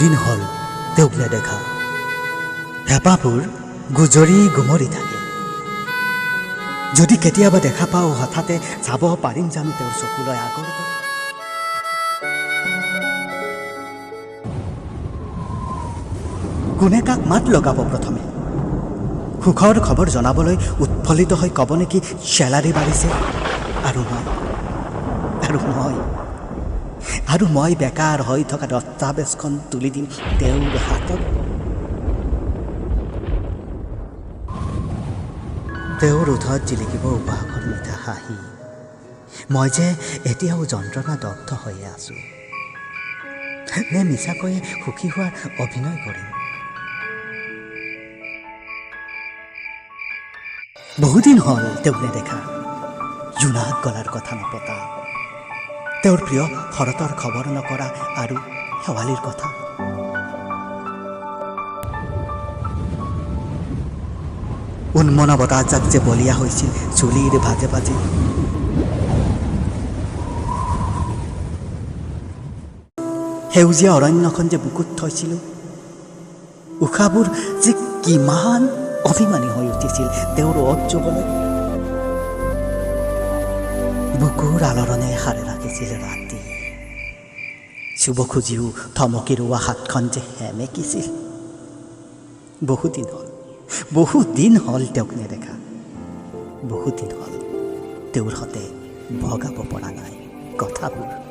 বহুদিন হ'ল তেওঁক নেদেখা। হেঁপাহবোৰ গুজৰি গুমৰি থাকে। যদি কেতিয়াবা দেখা পাওঁ হঠাতে যাব পাৰিম জানো তেওঁৰ চকুলৈ আগৰ দৰে? কোনে কাক মাত লগাব প্ৰথমে? সুখৰ খবৰ জনাবলৈ উৎফুল্লিত হৈ ক'ব নেকি চেলাৰী বাঢ়িছে? আৰু মই বেকাৰ হৈ থকা দস্তাবেজখন তুলি দিম তেওঁৰ হাতত। তেওঁৰ ওঠত জিলিকিব উপহাসৰ মিঠা হাঁহি। মই যে এতিয়াও যন্ত্ৰণা দগ্ধ হৈয়ে আছোঁ। নে মিছাকৈয়ে সুখী হোৱাৰ অভিনয় কৰিম? বহুদিন হ'ল তেওঁক নেদেখা। জোনাক গলাৰ কথা নপতা, তেওঁৰ প্ৰিয় শৰতৰ খবৰ নকৰা আৰু শেৱালিৰ কথা। উন্মনা বতাহজাক যে বলীয়া হৈছিল চুলিৰ ভাজে ভাজে। সেউজীয়া অৰণ্যখন যে বুকুত থৈছিলোঁ। উশাহবোৰ যে কিমান অভিমানী হৈ উঠিছিল তেওঁৰ ওঠ চুবলৈ। বুকুৰ আলোড়নে সাৰে ৰাখিছিল ৰাতি। চুব খুজিও থমকি ৰোৱা হাতখন যে সেমেকিছিল। বহুদিন হ'ল তেওঁক নেদেখা। বহুদিন হ'ল তেওঁৰ সতে ভগাব পৰা নাই কথাবোৰ।